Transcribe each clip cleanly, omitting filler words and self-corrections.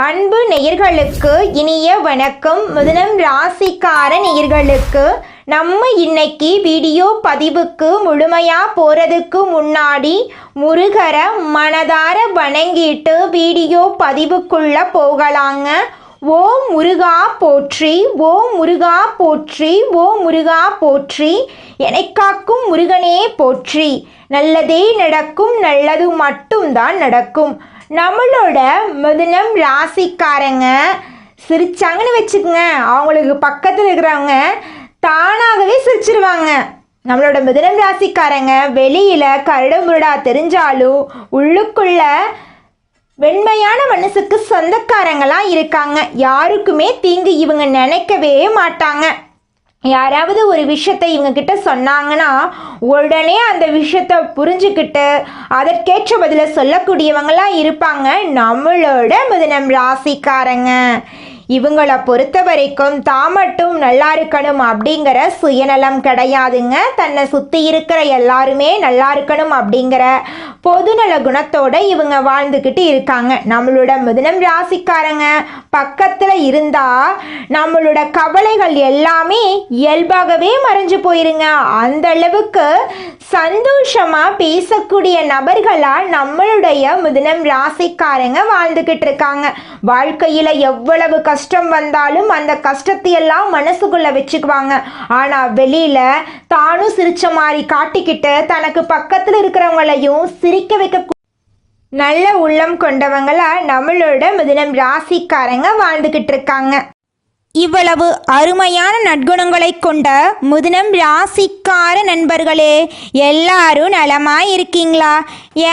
அன்பு நேயர்களுக்கு இனிய வணக்கம். மிதுனம் ராசிக்கார நேயர்களுக்கு நம்ம இன்னைக்கு வீடியோ பதிவுக்கு முழுமையாக போகிறதுக்கு முன்னாடி முருகரை மனதார வணங்கிட்டு வீடியோ பதிவுக்குள்ளே போகலாங்க. ஓ முருகா போற்றி, ஓ முருகா போற்றி, ஓ முருகா போற்றி, எனக்காக்கும் முருகனே போற்றி. நல்லதே நடக்கும், நல்லது மட்டும்தான் நடக்கும். நம்மளோட மிதுனம் ராசிக்காரங்க சிரிச்சாங்கன்னு வச்சுக்கோங்க, அவங்களுக்கு பக்கத்தில் இருக்கிறவங்க தானாகவே சிரிச்சிருவாங்க. நம்மளோட மிதுனம் ராசிக்காரங்க வெளியில் கரடுமுரடா தெரிஞ்சாலும் உள்ளுக்குள்ள வெண்மையான மனசுக்கு சொந்தக்காரங்களாம் இருக்காங்க. யாருக்குமே தீங்கு இவங்க நினைக்கவே மாட்டாங்க. யாராவது ஒரு விஷயத்தை இவங்க கிட்ட சொன்னாங்கன்னா உடனே அந்த விஷயத்தை புரிஞ்சுக்கிட்டு அதற்கேற்ற பதில சொல்லக்கூடியவங்களாம் இருப்பாங்க நம்மளோட மிதுனம் ராசிக்காரங்க. இவங்களை பொறுத்த வரைக்கும் தான் மட்டும் நல்லா இருக்கணும் அப்படிங்கிற சுயநலம் கிடையாதுங்க. தன்னை சுற்றி இருக்கிற எல்லாருமே நல்லா இருக்கணும் அப்படிங்கிற பொதுநல குணத்தோட இவங்க வாழ்ந்துக்கிட்டு இருக்காங்க. நம்மளோட மிதுனம் ராசிக்காரங்க பக்கத்தில் இருந்தால் நம்மளோட கவலைகள் எல்லாமே இயல்பாகவே மறைஞ்சு போயிருங்க. அந்த அளவுக்கு சந்தோஷமாக பேசக்கூடிய நபர்களாக நம்மளுடைய மிதுனம் ராசிக்காரங்க வாழ்ந்துக்கிட்டு இருக்காங்க. வாழ்க்கையில் எவ்வளவு கஷ்டம் வந்தாலும் அந்த கஷ்டத்தையெல்லாம் மனசுக்குள்ள வச்சுக்குவாங்க. ஆனால் வெளியில் தானும் சிரிச்ச மாதிரி காட்டிக்கிட்டு தனக்கு பக்கத்தில் இருக்கிறவங்களையும் சிரிக்க வைக்க நல்ல உள்ளம் கொண்டவங்களா நம்மளோட மிதுனம் ராசிக்காரங்க வாழ்ந்துக்கிட்டு இருக்காங்க. இவ்வளவு அருமையான நற்குணங்களை கொண்ட மிதுனம் ராசிக்கார நண்பர்களே, எல்லாரும் நலமாக இருக்கீங்களா?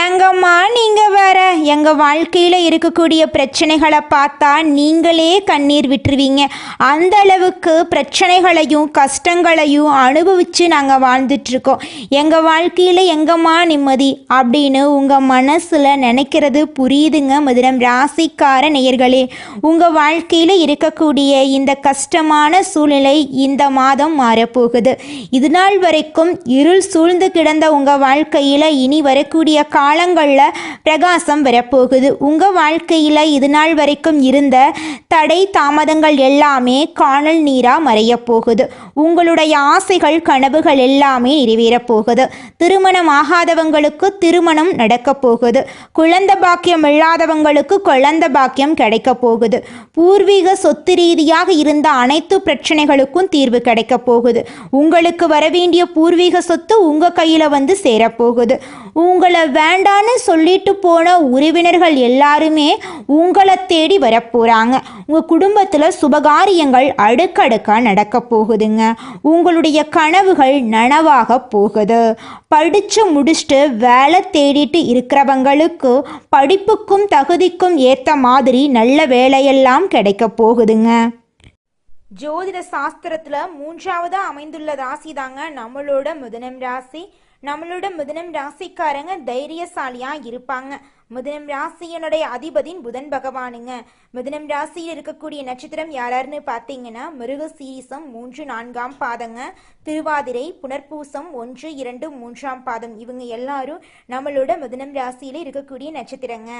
ஏங்கம்மா நீங்கள் வேற எங்கள் வாழ்க்கையில் இருக்கக்கூடிய பிரச்சனைகளை பார்த்தா நீங்களே கண்ணீர் விட்டுருவீங்க. அந்த அளவுக்கு பிரச்சனைகளையும் கஷ்டங்களையும் அனுபவித்து நாங்கள் வாழ்ந்துட்டுருக்கோம். எங்கள் வாழ்க்கையில் எங்கம்மா நிம்மதி அப்படின்னு உங்கள் மனசில் நினைக்கிறது புரியுதுங்க மிதுனம் ராசிக்கார நேயர்களே. உங்கள் வாழ்க்கையில் இருக்கக்கூடிய இந்த கஷ்டமான சூழ்நிலை இந்த மாதம் மாறப்போகுது. இது நாள் வரைக்கும் இருள் சூழ்ந்து கிடந்த உங்கள் வாழ்க்கையில் இனி வரக்கூடிய காலங்களில் பிரகாசம் வரப்போகுது. உங்கள் வாழ்க்கையில் இது நாள் வரைக்கும் இருந்த தடை தாமதங்கள் எல்லாமே காணல் நீராக மறையப் போகுது. உங்களுடைய ஆசைகள் கனவுகள் எல்லாமே நிறைவேறப் போகுது. திருமணம் ஆகாதவங்களுக்கு திருமணம் நடக்கப் போகுது. குழந்தை பாக்கியம் இல்லாதவங்களுக்கு குழந்தை பாக்கியம் கிடைக்க போகுது. பூர்வீக சொத்து ரீதியாக இருந்த அனைத்து பிரச்சனைகளுக்கும் தீர்வு கிடைக்க போகுது. உங்களுக்கு வரவேண்டிய பூர்வீக சொத்து உங்கள் கையில் வந்து சேரப்போகுது. உங்களை வேண்டான்னு சொல்லிட்டு போன உறவினர்கள் எல்லாருமே உங்களை தேடி வரப்போகிறாங்க. உங்கள் குடும்பத்தில் சுபகாரியங்கள் அடுக்கடுக்காக நடக்க போகுதுங்க. உங்களுடைய கனவுகள் நனவாக போகுது. படித்து முடிச்சுட்டு வேலை தேடிட்டு இருக்கிறவங்களுக்கு படிப்புக்கும் தகுதிக்கும் ஏற்ற மாதிரி நல்ல வேலையெல்லாம் கிடைக்க போகுதுங்க. ஜோதிட சாஸ்திரத்தில் 3வது அமைந்துள்ள ராசி தாங்க நம்மளோட மிதுனம் ராசி. நம்மளோட மிதுனம் ராசிக்காரங்க தைரியசாலியாக இருப்பாங்க. மிதுனம் ராசியனுடைய அதிபதியின் புதன் பகவானுங்க. மிதுனம் ராசியில் இருக்கக்கூடிய நட்சத்திரம் யாராருன்னு பார்த்தீங்கன்னா மிருகசீரிசம் 3, 4ஆம் பாதங்க, திருவாதிரை, புனர்பூசம் 1, 2, 3ஆம் பாதம். இவங்க எல்லாரும் நம்மளோட மிதுனம் ராசியில் இருக்கக்கூடிய நட்சத்திரங்க.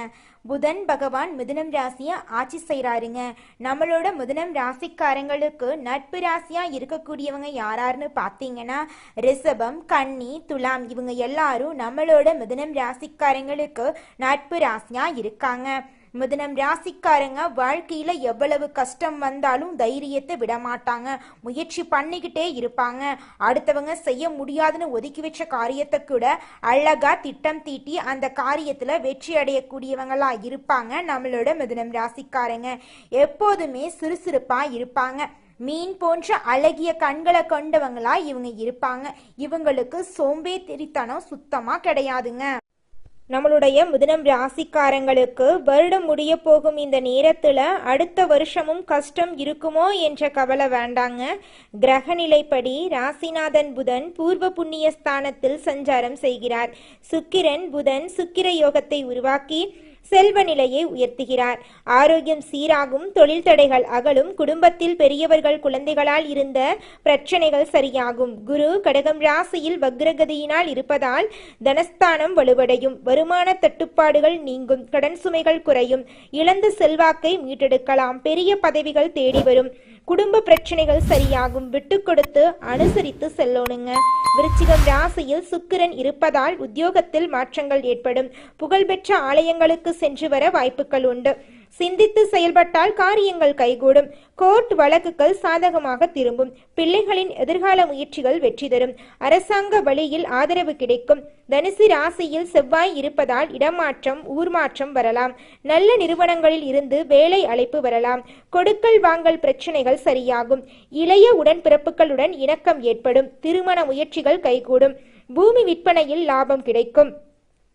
புதன் பகவான் மிதுனம் ராசியை ஆட்சி செய்கிறாருங்க. நம்மளோட மிதுனம் ராசிக்காரங்களுக்கு நட்பு ராசியாக இருக்கக்கூடியவங்க யாராருன்னு பார்த்தீங்கன்னா ரிஷபம், கன்னி, துலாம். இவங்க எல்லாரும் நம்மளோட மிதுனம் ராசிக்காரங்களுக்கு நட்பு ராசியா இருக்காங்க. மிதுனம் ராசிக்காரங்க வாழ்க்கையில எவ்வளவு கஷ்டம் வந்தாலும் தைரியத்தை விடமாட்டாங்க. முயற்சி பண்ணிக்கிட்டே இருப்பாங்க. அடுத்தவங்க செய்ய முடியாதுன்னு ஒதுக்கி வச்ச காரியத்தை கூட அழகா திட்டம் தீட்டி அந்த காரியத்துல வெற்றி அடையக்கூடியவங்களா இருப்பாங்க. நம்மளோட மிதுனம் ராசிக்காரங்க எப்போதுமே சுறுசுறுப்பா இருப்பாங்க. மீன் போன்ற அழகிய கண்களை கொண்டவங்களா இவங்க இருப்பாங்க. இவங்களுக்கு சோம்பேறித்தனம் சுத்தமா கிடையாதுங்க. நம்மளுடைய மிதுனம் ராசிக்காரங்களுக்கு வருடம் முடிய போகும் இந்த நேரத்தில் அடுத்த வருஷமும் கஷ்டம் இருக்குமோ என்ற கவலை வேண்டாங்க. கிரகநிலைப்படி ராசிநாதன் புதன் பூர்வ புண்ணிய ஸ்தானத்தில் சஞ்சாரம் செய்கிறார். சுக்கிரன் புதன் சுக்கிர யோகத்தை உருவாக்கி செல்வ நிலையை உயர்த்துகிறார். ஆரோக்கியம் சீராகும், தொழில் தடைகள் அகலும், குடும்பத்தில் பெரியவர்கள் குழந்தைகளால் இருந்த பிரச்சனைகள் சரியாகும். குரு கடகம் ராசியில் வக்ரகதியினால் இருப்பதால் தனஸ்தானம் வலுவடையும், வருமான தட்டுப்பாடுகள் நீங்கும், கடன் சுமைகள் குறையும், இழந்த செல்வாக்கை மீட்டெடுக்கலாம், பெரிய பதவிகள் தேடி வரும், குடும்ப பிரச்சனைகள் சரியாகும், விட்டு கொடுத்து அனுசரித்து செல்லணுங்க. விருச்சிகம் ராசியில் சுக்கிரன் இருப்பதால் உத்தியோகத்தில் மாற்றங்கள் ஏற்படும், புகழ்பெற்ற ஆலயங்களுக்கு சென்று வர வாய்ப்புகள் உண்டு, சிந்தித்து செயல்பட்டால் காரியங்கள் கைகூடும், கோர்ட் வழக்குகள் சாதகமாக திரும்பும், பிள்ளைகளின் எதிர்கால முயற்சிகள் வெற்றி தரும், அரசாங்க வழியில் ஆதரவு கிடைக்கும். தனுசு ராசியில் செவ்வாய் இருப்பதால் இடமாற்றம் ஊர் மாற்றம் வரலாம், நல்ல நிறுவனங்களில் இருந்து வேலை அழைப்பு வரலாம், கொடுக்கல் வாங்கல் பிரச்சனைகள் சரியாகும், இளைய உடன்பிறப்புகளுடன் இணக்கம் ஏற்படும், திருமண முயற்சிகள் கைகூடும், பூமி விற்பனையில் லாபம் கிடைக்கும்.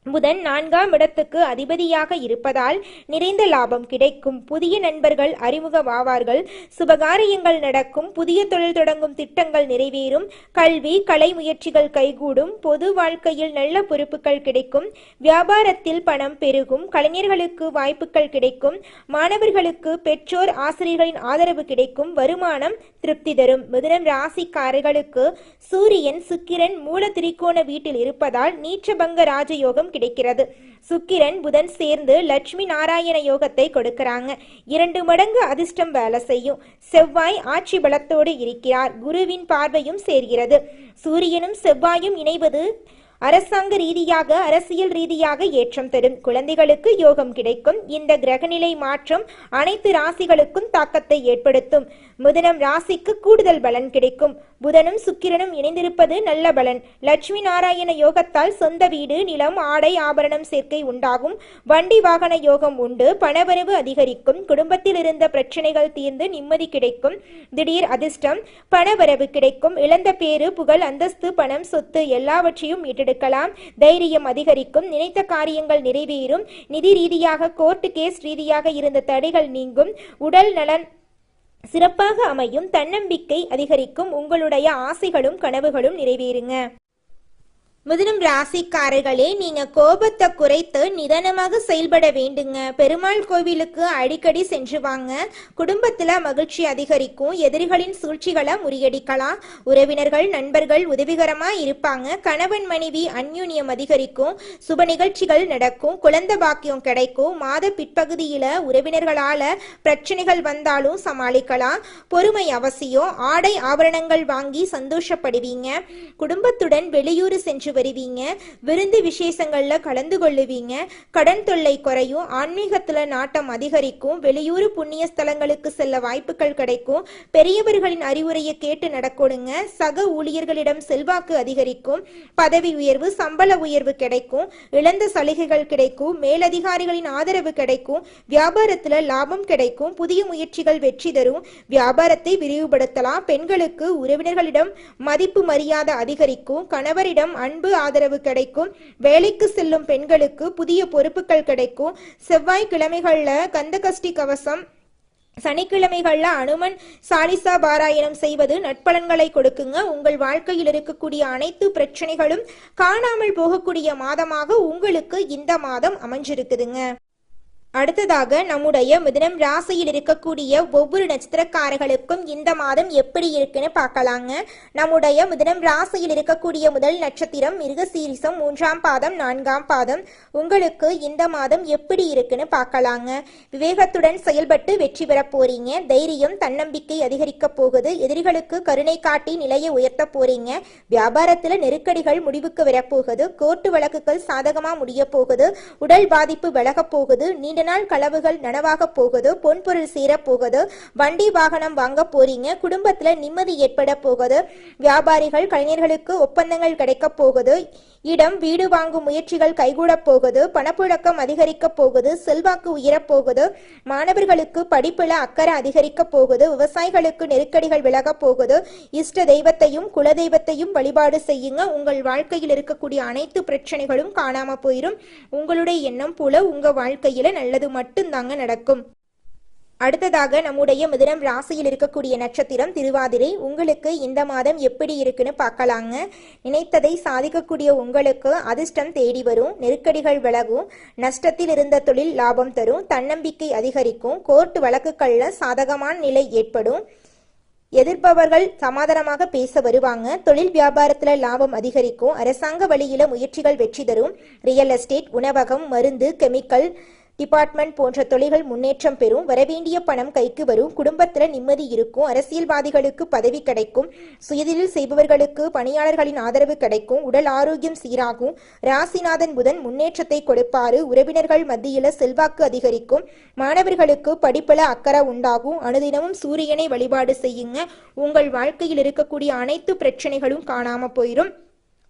புதன் 4ஆம் இடத்துக்கு அதிபதியாக இருப்பதால் நிறைந்த லாபம் கிடைக்கும், புதிய நண்பர்கள் அறிமுகமாவார்கள், சுபகாரியங்கள் நடக்கும், புதிய தொழில் தொடங்கும் திட்டங்கள் நிறைவேறும், கல்வி கலை முயற்சிகள் கைகூடும், பொது வாழ்க்கையில் நல்ல பொறுப்புகள் கிடைக்கும், வியாபாரத்தில் பணம் பெருகும், கலைஞர்களுக்கு வாய்ப்புகள் கிடைக்கும், மாணவர்களுக்கு பெற்றோர் ஆசிரியர்களின் ஆதரவு கிடைக்கும், வருமானம் திருப்தி தரும். மிதுனம் ராசிக்காரர்களுக்கு சூரியன் சுக்கிரன் மூல திரிகோண வீட்டில் இருப்பதால் நீச்சபங்க ராஜயோகம் கிடைக்கிறது. சுக்கிரன் புதன் சேர்ந்து லட்சுமி நாராயண யோகத்தை கொடுக்கறாங்க, 2 மடங்கு அதிர்ஷ்டம் வேலை செய்யும். செவ்வாய் ஆட்சி பலத்தோடு இருக்கிறார், குருவின் பார்வையும் சேர்கிறது. சூரியனும் செவ்வாயும் இணைவது அரசாங்க ரீதியாக அரசியல் ரீதியாக ஏற்றம் தரும், குழந்தைகளுக்கு யோகம் கிடைக்கும். இந்த கிரகநிலை மாற்றம் அனைத்து ராசிகளுக்கும் தாக்கத்தை ஏற்படுத்தும். மிதுனம் ராசிக்கு கூடுதல் பலன் கிடைக்கும். புதனும் சுக்கிரனும் இணைந்திருப்பது நல்ல பலன். லட்சுமி நாராயண யோகத்தால் சொந்த வீடு நிலம் ஆடை ஆபரணம் சேர்க்கை உண்டாகும், வண்டி வாகன யோகம் உண்டு, பணவரவு அதிகரிக்கும், குடும்பத்தில் இருந்த பிரச்சனைகள் தீர்ந்து நிம்மதி கிடைக்கும், திடீர் அதிர்ஷ்டம் பணவரவு கிடைக்கும், இழந்த பேரு புகழ் அந்தஸ்து பணம் சொத்து எல்லாவற்றையும் மீட்டெடுக்கலாம், தைரியம் அதிகரிக்கும், நினைத்த காரியங்கள் நிறைவேறும், நிதி ரீதியாக கோர்ட் கேஸ் ரீதியாக இருந்த தடைகள் நீங்கும், உடல் நலன் சிறப்பாக அமையும், தன்னம்பிக்கை அதிகரிக்கும், உங்களுடைய ஆசைகளும் கனவுகளும் நிறைவேறுங்க. மிதுனம் ராசிக்காரர்களே, நீங்க கோபத்தை குறைத்து நிதானமாக செயல்பட வேண்டுங்க. பெருமாள் கோவிலுக்கு அடிக்கடி சென்று வாங்க, குடும்பத்துல மகிழ்ச்சி அதிகரிக்கும், எதிரிகளின் சூழ்ச்சிகளை முறியடிக்கலாம், உறவினர்கள் நண்பர்கள் உதவிகரமா இருப்பாங்க, கணவன் மனைவி அந்யூன்யம் அதிகரிக்கும், சுப நிகழ்ச்சிகள் நடக்கும், குழந்தை பாக்கியம் கிடைக்கும், மாத பிற்பகுதியில உறவினர்களால பிரச்சனைகள் வந்தாலும் சமாளிக்கலாம், பொறுமை அவசியம், ஆடை ஆபரணங்கள் வாங்கி சந்தோஷப்படுவீங்க, குடும்பத்துடன் வெளியூர் சென்று வருவீங்க, விருந்து விசேஷங்கள்ல கலந்து கொள்ளுவீங்க, கடன் தொல்லை குறையும், ஆன்மீகத்துல நாட்டம் அதிகரிக்கும், வெளியூர் புண்ணிய ஸ்தலங்களுக்கு செல்ல வாய்ப்புகள் கிடைக்கும், பெரியவர்களின் அறிவுரையை கேட்டு நடக்கணுங்க, சக ஊழியர்களிடம் செல்வாக்கு அதிகரிக்கும், பதவி உயர்வு சம்பள உயர்வு கிடைக்கும், இழந்த சலுகைகள் கிடைக்கும், மேலதிகாரிகளின் ஆதரவு கிடைக்கும், வியாபாரத்துல லாபம் கிடைக்கும், புதிய முயற்சிகள் வெற்றி தரும், வியாபாரத்தை விரிவுபடுத்தலாம், பெண்களுக்கு உறவினர்களிடம் மதிப்பு மரியாதை அதிகரிக்கும், கணவரிடம் அன்பு ஆதரவு கிடைக்கும், வேலைக்கு செல்லும் பெண்களுக்கு புதிய பொறுப்புகள் கிடைக்கும், செவ்வாய்க்கிழமைகள்ல கந்தகஷ்டி கவசம், சனிக்கிழமைகள்ல அனுமன் சாலிசா பாராயணம் செய்வது நட்பலன்களை கொடுக்குங்க. உங்கள் வாழ்க்கையில் இருக்கக்கூடிய அனைத்து பிரச்சனைகளும் காணாமல் போகக்கூடிய மாதமாக உங்களுக்கு இந்த மாதம் அமைஞ்சிருக்குதுங்க. அடுத்ததாக நம்முடைய மிதுனம் ராசியில் இருக்கக்கூடிய ஒவ்வொரு நட்சத்திரக்காரர்களுக்கும் இந்த மாதம் எப்படி இருக்குன்னு பார்க்கலாங்க. நம்முடைய மிதுனம் ராசியில் இருக்கக்கூடிய முதல் நட்சத்திரம் மிருகசீரிசம் 3ஆம் பாதம் 4ஆம் பாதம். உங்களுக்கு இந்த மாதம் எப்படி இருக்குன்னு பார்க்கலாங்க. விவேகத்துடன் செயல்பட்டு வெற்றி பெற போறீங்க, தைரியம் தன்னம்பிக்கை அதிகரிக்க போகுது, எதிரிகளுக்கு கருணை காட்டி நிலையை உயர்த்த போறீங்க, வியாபாரத்துல நெருக்கடிகள் முடிவுக்கு வரப்போகுது, கோர்ட்டு வழக்குகள் சாதகமா முடிய போகுது, உடல் பாதிப்பு விலக போகுது, நீண்ட நாள் களவுகள் நனவாக போகுது, பொன்பொருள் சேர போகுது, வண்டி வாகனம் வாங்க போறீங்க, குடும்பத்துல நிம்மதி ஏற்பட போகுது, வியாபாரிகள் கலைஞர்களுக்கு ஒப்பந்தங்கள் கிடைக்க போகுது, இடம் வீடு வாங்கும் முயற்சிகள் கைகூட போகுது, பணப்புழக்கம் அதிகரிக்க போகுது, செல்வாக்கு உயரப்போகுது, மாணவர்களுக்கு படிப்புல அக்கறை அதிகரிக்க போகுது, விவசாயிகளுக்கு நெருக்கடிகள் விலக போகுது, இஷ்ட தெய்வத்தையும் குல தெய்வத்தையும் வழிபாடு செய்யுங்க. உங்கள் வாழ்க்கையில் இருக்கக்கூடிய அனைத்து பிரச்சனைகளும் காணாம போயிடும். உங்களுடைய எண்ணம் போல உங்க வாழ்க்கையில நல்லது மட்டும்தாங்க நடக்கும். அடுத்ததாக நம்முடைய மிதுனம் ராசியில் இருக்கக்கூடிய நட்சத்திரம் திருவாதிரை. உங்களுக்கு இந்த மாதம் எப்படி இருக்குன்னு பார்க்கலாங்க. நினைத்ததை சாதிக்கக்கூடிய உங்களுக்கு அதிர்ஷ்டம் தேடி வரும், நெருக்கடிகள் விலகும், நஷ்டத்தில் இருந்த தொழில் லாபம் தரும், தன்னம்பிக்கை அதிகரிக்கும், கோர்ட் வழக்குகள்ல சாதகமான நிலை ஏற்படும், எதிர்ப்பவர்கள் சமாதானமாக பேச வருவாங்க, தொழில் வியாபாரத்துல லாபம் அதிகரிக்கும், அரசாங்க வழியில முயற்சிகள் வெற்றி தரும், ரியல் எஸ்டேட், உணவகம், மருந்து, கெமிக்கல் டிபார்ட்மெண்ட் போன்ற தொழில்கள் முன்னேற்றம் பெறும், வரவேண்டிய பணம் கைக்கு வரும், குடும்பத்தில் நிம்மதி இருக்கும், அரசியல்வாதிகளுக்கு பதவி கிடைக்கும், சுயதொழில் செய்பவர்களுக்கு பணியாளர்களின் ஆதரவு கிடைக்கும், உடல் ஆரோக்கியம் சீராகும், ராசிநாதன் புதன் முன்னேற்றத்தை கொடுப்பாரு, உறவினர்கள் மத்தியில செல்வாக்கு அதிகரிக்கும், மாணவர்களுக்கு படிப்புல அக்கறை உண்டாகும், அனுதினமும் சூரியனை வழிபாடு செய்யுங்க. உங்கள் வாழ்க்கையில் இருக்கக்கூடிய அனைத்து பிரச்சனைகளும் காணாம போயிடும்.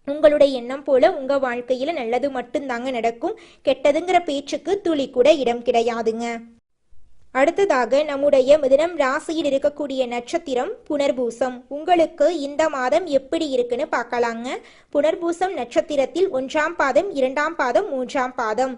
உங்களுடைய எண்ணம் போல உங்க வாழ்க்கையில நல்லது மட்டும்தாங்க நடக்கும். கெட்டதுங்கிற பேச்சுக்கு துளி கூட இடம் கிடையாதுங்க. அடுத்ததாக நம்முடைய மிதுனம் ராசியில் இருக்கக்கூடிய நட்சத்திரம் புனர்பூசம். உங்களுக்கு இந்த மாதம் எப்படி இருக்குன்னு பார்க்கலாங்க. புனர்பூசம் நட்சத்திரத்தில் 1ஆம் பாதம், 2ஆம் பாதம், 3ஆம் பாதம்.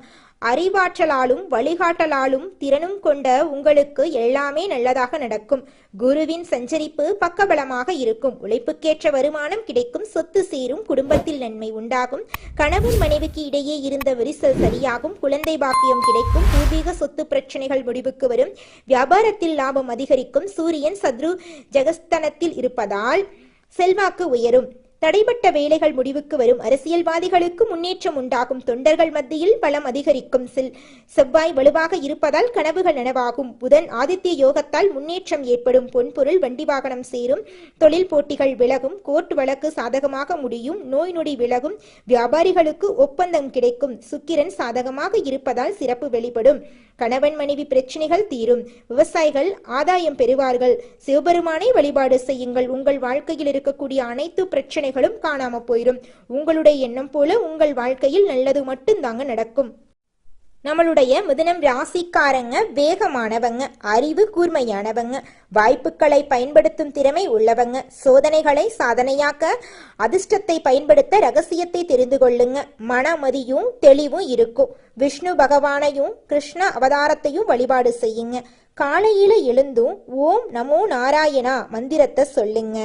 அறிவாற்றலாலும் வழிகாட்டலாலும் திறனும் கொண்ட உங்களுக்கு எல்லாமே நல்லதாக நடக்கும். குருவின் சஞ்சரிப்பு பக்கபலமாக இருக்கும். உழைப்புக்கேற்ற வருமானம் கிடைக்கும், சொத்து சேரும், குடும்பத்தில் நன்மை உண்டாகும், கணவன் மனைவிக்கு இடையே இருந்த விரிசல் சரியாகும், குழந்தை பாக்கியம் கிடைக்கும், பூர்வீக சொத்து பிரச்சனைகள் முடிவுக்கு வரும், வியாபாரத்தில் லாபம் அதிகரிக்கும், சூரியன் சத்ரு ஜெகஸ்தனத்தில் இருப்பதால் செல்வாக்கு உயரும், தடைப்பட்ட வேலைகள் முடிவுக்கு வரும், அரசியல்வாதிகளுக்கு முன்னேற்றம் உண்டாகும், தொண்டர்கள் மத்தியில் பலம் அதிகரிக்கும், செவ்வாய் வலுவாக இருப்பதால் கனவுகள் நனவாகும், புதன் ஆதித்ய யோகத்தால் முன்னேற்றம் ஏற்படும், பொன்பொருள் வண்டி வாகனம் சேரும், தொழில் போட்டிகள் விலகும், கோர்ட் வழக்கு சாதகமாக முடியும், நோய் நொடி விலகும், வியாபாரிகளுக்கு ஒப்பந்தம் கிடைக்கும், சுக்கிரன் சாதகமாக இருப்பதால் சிறப்பு வெளிப்படும், கணவன் மனைவி பிரச்சனைகள் தீரும், விவசாயிகள் ஆதாயம் பெறுவார்கள், சிவபெருமானை வழிபாடு செய்யுங்கள். உங்கள் வாழ்க்கையில் இருக்கக்கூடிய அனைத்து பிரச்சனைகளும் காணாம போயிடும். உங்களுடைய எண்ணம் போல உங்கள் வாழ்க்கையில் நல்லது மட்டும்தாங்க நடக்கும். நம்மளுடைய மிதுனம் ராசிக்காரங்க வேகமானவங்க, அறிவு கூர்மையானவங்க, வாய்ப்புகளை பயன்படுத்தும் திறமை உள்ளவங்க, சோதனைகளை சாதனையாக்க அதிர்ஷ்டத்தை பயன்படுத்த ரகசியத்தை தெரிந்து கொள்ளுங்க. மனமதியும் தெளிவும் இருக்கும். விஷ்ணு பகவானையும் கிருஷ்ண அவதாரத்தையும் வழிபாடு செய்யுங்க. காலையில எழுந்தும் ஓம் நமோ நாராயணா மந்திரத்தை சொல்லுங்க.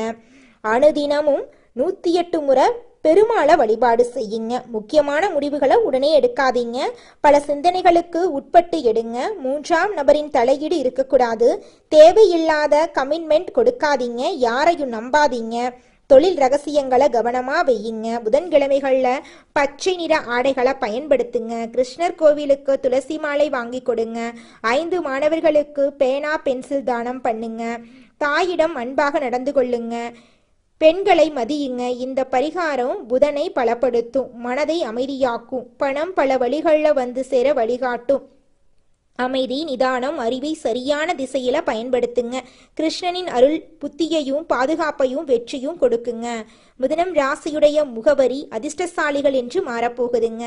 அனுதினமும் 108 முறை பெருமாளை வழிபாடு செய்யுங்க. முக்கியமான முடிவுகளை உடனே எடுக்காதீங்க. பல சிந்தனைகளுக்கு உட்பட்டு எடுங்க. 3ஆம் நபரின் தலையீடு இருக்கக்கூடாது. தேவையில்லாத கமிட்மெண்ட் கொடுக்காதீங்க. யாரையும் நம்பாதீங்க. தொழில் ரகசியங்களை கவனமா வையுங்க. புதன்கிழமைகள்ல பச்சை நிற ஆடைகளை பயன்படுத்துங்க. கிருஷ்ணர் கோவிலுக்கு துளசி மாலை வாங்கி கொடுங்க. 5 மாணவர்களுக்கு பேனா பென்சில் தானம் பண்ணுங்க. தாயிடம் அன்பாக நடந்து கொள்ளுங்க. பெண்களை மதியுங்க. இந்த பரிகாரம் புதனை பலப்படுத்தும், மனதை அமைதியாக்கும், பணம் பல வழிகளில் வந்து சேர வழிகாட்டும். அமைதி, நிதானம், அறிவை சரியான திசையில பயன்படுத்துங்க. கிருஷ்ணனின் அருள் புத்தியையும் பாதுகாப்பையும் வெற்றியும் கொடுக்குங்க. மிதுனம் ராசியுடைய முகவரி அதிர்ஷ்டசாலிகள் என்று மாறப்போகுதுங்க.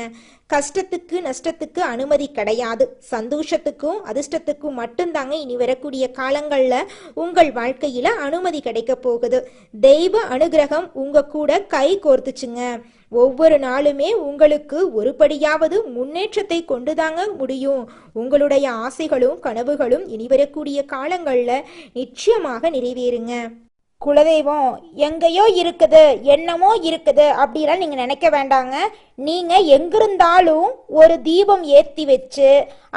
கஷ்டத்துக்கு நஷ்டத்துக்கு அனுமதி கிடையாது. சந்தோஷத்துக்கும் அதிர்ஷ்டத்துக்கும் மட்டும்தாங்க இனி வரக்கூடிய காலங்கள்ல உங்கள் வாழ்க்கையில அனுமதி கிடைக்க போகுது. தெய்வ அனுகிரகம் உங்க கூட கை கோர்த்துச்சுங்க. ஒவ்வொரு நாளுமே உங்களுக்கு ஒருபடியாவது முன்னேற்றத்தை கொண்டுதாங்க முடியும். உங்களுடைய ஆசைகளும் கனவுகளும் இனி வரக்கூடிய காலங்கள்ல நிச்சயமாக நிறைவேறுங்க. குலதெய்வம் எங்கேயோ இருக்குது, என்னமோ இருக்குது அப்படிலாம் நீங்க நினைக்க வேண்டாங்க. நீங்க எங்கிருந்தாலும் ஒரு தீபம் ஏற்றி வச்சு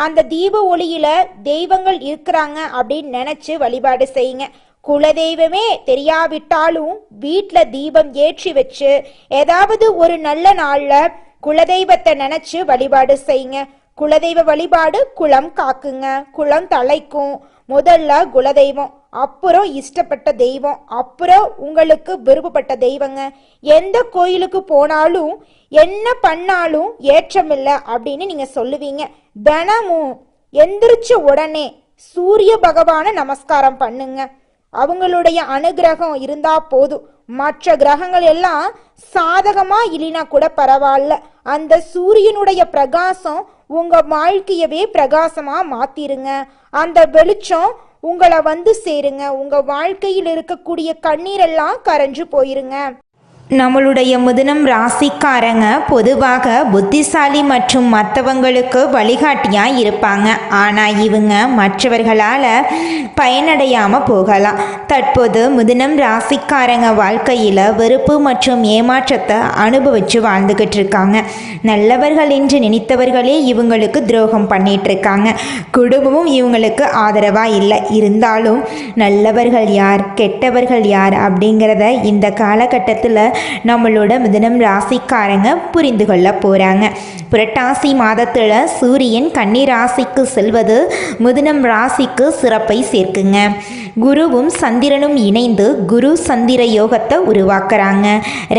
அந்த தீப ஒளியில தெய்வங்கள் இருக்கிறாங்க அப்படின்னு நினைச்சு வழிபாடு செய்யுங்க. குலதெய்வமே தெரியாவிட்டாலும் வீட்டில் தீபம் ஏற்றி வச்சு ஏதாவது ஒரு நல்ல நாள்ல குலதெய்வத்தை நினைச்சு வழிபாடு செய்யுங்க. குலதெய்வ வழிபாடு குலம் காக்குங்க, குலம் தலைக்கும். முதல்ல குலதெய்வம், அப்புறம் இஷ்டப்பட்ட தெய்வம், அப்புறம் உங்களுக்கு விருப்பப்பட்ட தெய்வங்க. எந்த கோயிலுக்கு போனாலும் என்ன பண்ணாலும் ஏற்றமில்லை அப்படின்னு நீங்க சொல்லுவீங்க. தினமும் எந்திரிச்ச உடனே சூரிய பகவான நமஸ்காரம் பண்ணுங்க. அவங்களுடைய அனுகிரகம் இருந்தா போதும். மற்ற கிரகங்கள் எல்லாம் சாதகமா இல்லைனா கூட பரவாயில்ல. அந்த சூரியனுடைய பிரகாசம் உங்க வாழ்க்கையவே பிரகாசமா மாத்திருங்க. அந்த வெளிச்சம் உங்களை வந்து சேருங்க. உங்க வாழ்க்கையில் இருக்கக்கூடிய கண்ணீரெல்லாம் கரைஞ்சு போயிருங்க. நம்மளுடைய மிதுனம் ராசிக்காரங்க பொதுவாக புத்திசாலி மற்றும் மற்றவங்களுக்கு வழிகாட்டியாக இருப்பாங்க. ஆனால் இவங்க மற்றவர்களால் பயனடையாமல் போகலாம். தற்போது மிதுனம் ராசிக்காரங்க வாழ்க்கையில் வெறுப்பு மற்றும் ஏமாற்றத்தை அனுபவித்து வாழ்ந்துக்கிட்டு இருக்காங்க. நல்லவர்கள் என்று நினைத்தவர்களே இவங்களுக்கு துரோகம் பண்ணிட்டு இருக்காங்க. குடும்பமும் இவங்களுக்கு ஆதரவாக இல்லை. இருந்தாலும் நல்லவர்கள் யார் கெட்டவர்கள் யார் அப்படிங்கிறத இந்த காலகட்டத்தில் நம்மளோட மிதுனம் ராசிக்காரங்க புரிந்து கொள்ள போகிறாங்க. புரட்டாசி மாதத்தில் சூரியன் கன்னி ராசிக்கு செல்வது மிதுனம் ராசிக்கு சிறப்பை சேர்க்குங்க. குருவும் சந்திரனும் இணைந்து குரு சந்திர யோகத்தை உருவாக்குறாங்க.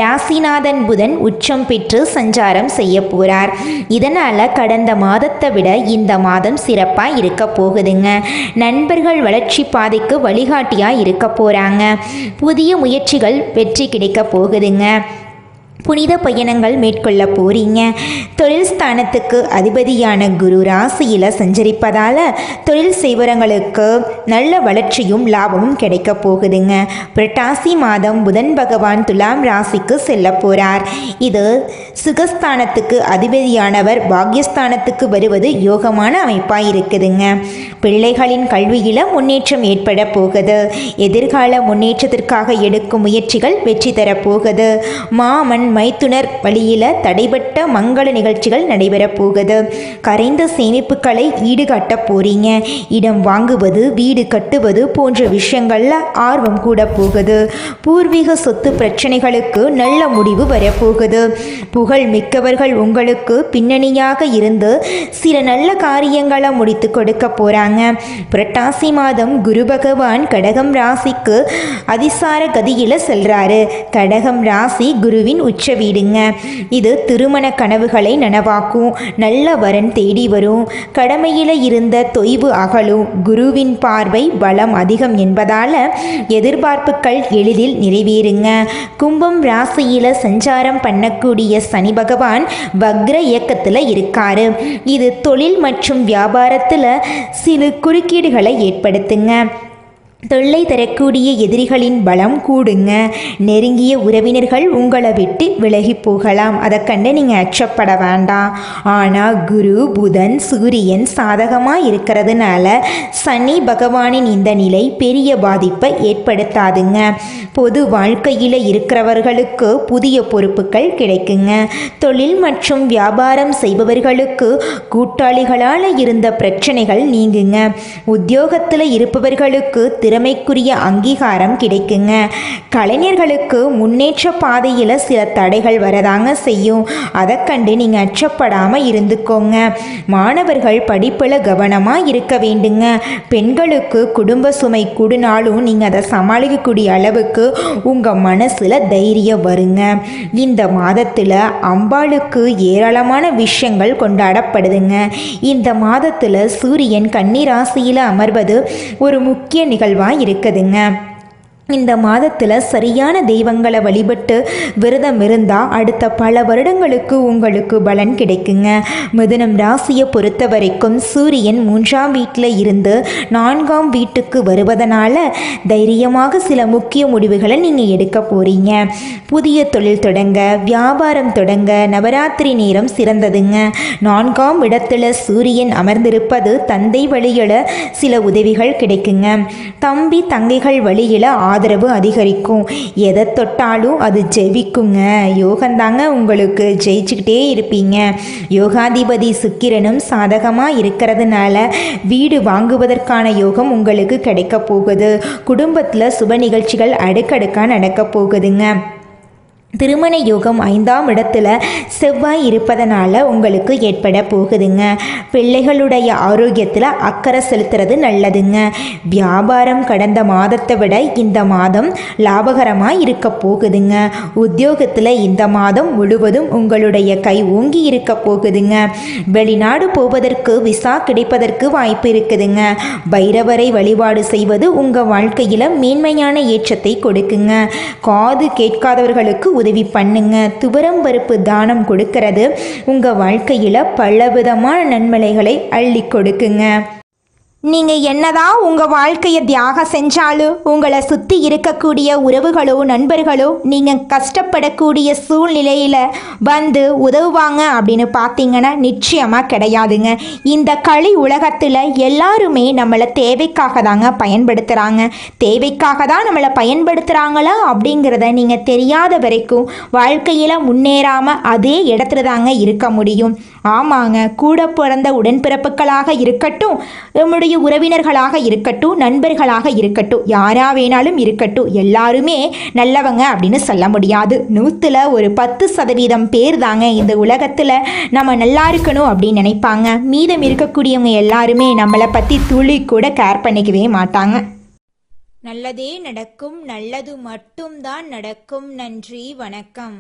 ராசிநாதன் புதன் உச்சம் பெற்று சஞ்சாரம் செய்ய போகிறார். இதனால் கடந்த மாதத்தை விட இந்த மாதம் சிறப்பாக இருக்க போகுதுங்க. நண்பர்கள் வளர்ச்சி பாதைக்கு வழிகாட்டியாக இருக்க போகிறாங்க. புதிய முயற்சிகள் வெற்றி கிடைக்க போகுதுங்க. புனித பயணங்கள் மேற்கொள்ள போறீங்க. தொழில் ஸ்தானத்துக்கு அதிபதியான குரு ராசியில் சஞ்சரிப்பதால் தொழில் செய்வரங்களுக்கு நல்ல வளர்ச்சியும் லாபமும் கிடைக்க போகுதுங்க. புரட்டாசி மாதம் புதன் பகவான் துலாம் ராசிக்கு செல்ல போகிறார். இது சுகஸ்தானத்துக்கு அதிபதியானவர் பாக்யஸ்தானத்துக்கு வருவது யோகமான அமைப்பாக இருக்குதுங்க. பிள்ளைகளின் கல்வியில் முன்னேற்றம் ஏற்பட போகுது. எதிர்கால முன்னேற்றத்திற்காக எடுக்கும் முயற்சிகள் வெற்றி தரப்போகுது. மாமன் மைத்துனர் வழியில் தடைபட்ட மங்கள நிகழ்ச்சிகள் நடைபெறப் போகுது. கரைந்த சேமிப்புகளை ஈடுகட்ட போறீங்க. இடம் வாங்குவது வீடு கட்டுவது போன்ற விஷயங்கள்ல ஆர்வம் கூட போகுது. பூர்வீக சொத்து பிரச்சனைகளுக்கு நல்ல முடிவு வரப்போகுது. புகழ் மிக்கவர்கள் உங்களுக்கு பின்னணியாக இருந்து சில நல்ல காரியங்களை முடித்து கொடுக்க போறாங்க. புரட்டாசி மாதம் குரு பகவான் கடகம் ராசிக்கு அதிசார கதியில செல்றாரு. கடகம் ராசி குருவின் உச்ச வீடுங்க. இது திருமண கனவுகளை நனவாக்கும். நல்ல வரன் தேடி வரும். கடமையில இருந்த தொய்வு அகலும். குருவின் பார்வை பலம் அதிகம் என்பதால எதிர்பார்ப்புகள் எளிதில் நிறைவேறுங்க. கும்பம் ராசியில சஞ்சாரம் பண்ணக்கூடிய சனி பகவான் வக்ர இயக்கத்தில் இருக்காரு. இது தொழில் மற்றும் வியாபாரத்தில் சில குறுக்கீடுகளை ஏற்படுத்துங்க. தொல்லை தரக்கூடிய எதிரிகளின் பலம் கூடுங்க. நெருங்கிய உறவினர்கள் உங்களை விட்டு விலகி போகலாம். அதை கண்டு நீங்கள் அச்சப்பட வேண்டாம். ஆனால் குரு புதன் சூரியன் சாதகமாக இருக்கிறதுனால சனி பகவானின் இந்த நிலை பெரிய பாதிப்பை ஏற்படுத்தாதுங்க. பொது வாழ்க்கையில் இருக்கிறவர்களுக்கு புதிய பொறுப்புகள் கிடைக்குங்க. தொழில் மற்றும் வியாபாரம் செய்பவர்களுக்கு கூட்டாளிகளால் இருந்த பிரச்சனைகள் நீங்குங்க. உத்தியோகத்தில் இருப்பவர்களுக்கு திறமைக்குரிய அங்கீகாரம் கிடைக்குங்க. கலைஞர்களுக்கு முன்னேற்ற பாதையில் சில தடைகள் வரதாங்க செய்யும். அதை கண்டு நீங்கள் அச்சப்படாமல் இருந்துக்கோங்க. மாணவர்கள் படிப்பில் கவனமாக இருக்க வேண்டுங்க. பெண்களுக்கு குடும்ப சுமை கூடினாலும் நீங்கள் அதை சமாளிக்கக்கூடிய அளவுக்கு உங்கள் மனசில் தைரியம் வருங்க. இந்த மாதத்தில் அம்பாளுக்கு ஏராளமான விஷயங்கள் கொண்டாடப்படுதுங்க. இந்த மாதத்தில் சூரியன் கன்னி ராசியில் அமர்வது ஒரு முக்கிய நிகழ்வாக இருக்குதுங்க. இந்த மாதத்தில் சரியான தெய்வங்களை வழிபட்டு விரதம் இருந்தால் அடுத்த பல வருடங்களுக்கு உங்களுக்கு பலன் கிடைக்குங்க. மிதுனம் ராசியை பொறுத்த வரைக்கும் சூரியன் 3ஆம் வீட்டில் இருந்து 4ஆம் வீட்டுக்கு வருவதனால தைரியமாக சில முக்கிய முடிவுகளை நீங்கள் எடுக்க போகிறீங்க. புதிய தொழில் தொடங்க வியாபாரம் தொடங்க நவராத்திரி நேரம் சிறந்ததுங்க. 4ஆம் இடத்துல சூரியன் அமர்ந்திருப்பது தந்தை வழியில் சில உதவிகள் கிடைக்குங்க. தம்பி தங்கைகள் வழியில் ஆதரவு அதிகரிக்கும். எதை தொட்டாலும் அது ஜெயிக்குங்க. யோகந்தாங்க உங்களுக்கு ஜெயிச்சுக்கிட்டே இருப்பீங்க. யோகாதிபதி சுக்கிரனும் சாதகமாக இருக்கிறதுனால வீடு வாங்குவதற்கான யோகம் உங்களுக்கு கிடைக்க போகுது. குடும்பத்தில் சுப நிகழ்ச்சிகள் அடுக்கடுக்காக நடக்க போகுதுங்க. திருமண யோகம் 5ஆம் இடத்துல செவ்வாய் இருப்பதனால உங்களுக்கு ஏற்பட போகுதுங்க. பிள்ளைகளுடைய ஆரோக்கியத்தில் அக்கறை செலுத்துறது நல்லதுங்க. வியாபாரம் கடந்த மாதத்தை விட இந்த மாதம் லாபகரமாக இருக்க போகுதுங்க. உத்தியோகத்தில் இந்த மாதம் முழுவதும் உங்களுடைய கை ஓங்கி இருக்க போகுதுங்க. வெளிநாடு போவதற்கு விசா கிடைப்பதற்கு வாய்ப்பு இருக்குதுங்க. பைரவரை வழிபாடு செய்வது உங்கள் வாழ்க்கையில் மேன்மையான ஏற்றத்தை கொடுக்குங்க. காது கேட்காதவர்களுக்கு உதவி பண்ணுங்க. துவரம் பருப்பு தானம் கொடுக்கிறது உங்கள் வாழ்க்கையில் பலவிதமான நன்மைகளை அள்ளி கொடுக்குங்க. நீங்கள் என்னதான் உங்கள் வாழ்க்கையை தியாகம் செஞ்சாலும் உங்களை சுற்றி இருக்கக்கூடிய உறவுகளோ நண்பர்களோ நீங்கள் கஷ்டப்படக்கூடிய சூழ்நிலையில் வந்து உதவுவாங்க அப்படின்னு பார்த்தீங்கன்னா நிச்சயமாக கிடையாதுங்க. இந்த களி உலகத்தில் எல்லாருமே நம்மளை தேவைக்காக தாங்க பயன்படுத்துகிறாங்க. தேவைக்காக தான் நம்மளை பயன்படுத்துகிறாங்களா அப்படிங்கிறத நீங்கள் தெரியாத வரைக்கும் வாழ்க்கையில் முன்னேறாமல் அதே இடத்துல தாங்க இருக்க முடியும். ஆமாங்க, கூட பிறந்த உடன்பிறப்புகளாக இருக்கட்டும், நம்முடைய உறவினர்களாக இருக்கட்டும், நண்பர்களாக இருக்கட்டும், யாரா வேணாலும் இருக்கட்டும், எல்லாருமே நல்லவங்க அப்படின்னு சொல்ல முடியாது. 100ல் ஒரு 10% பேர் தாங்க இந்த உலகத்தில் நம்ம நல்லா இருக்கணும் அப்படின்னு நினைப்பாங்க. மீதம் இருக்கக்கூடியவங்க எல்லாருமே நம்மளை பற்றி துளி கூட கேர் பண்ணிக்கவே மாட்டாங்க. நல்லதே நடக்கும், நல்லது மட்டும்தான் நடக்கும். நன்றி, வணக்கம்.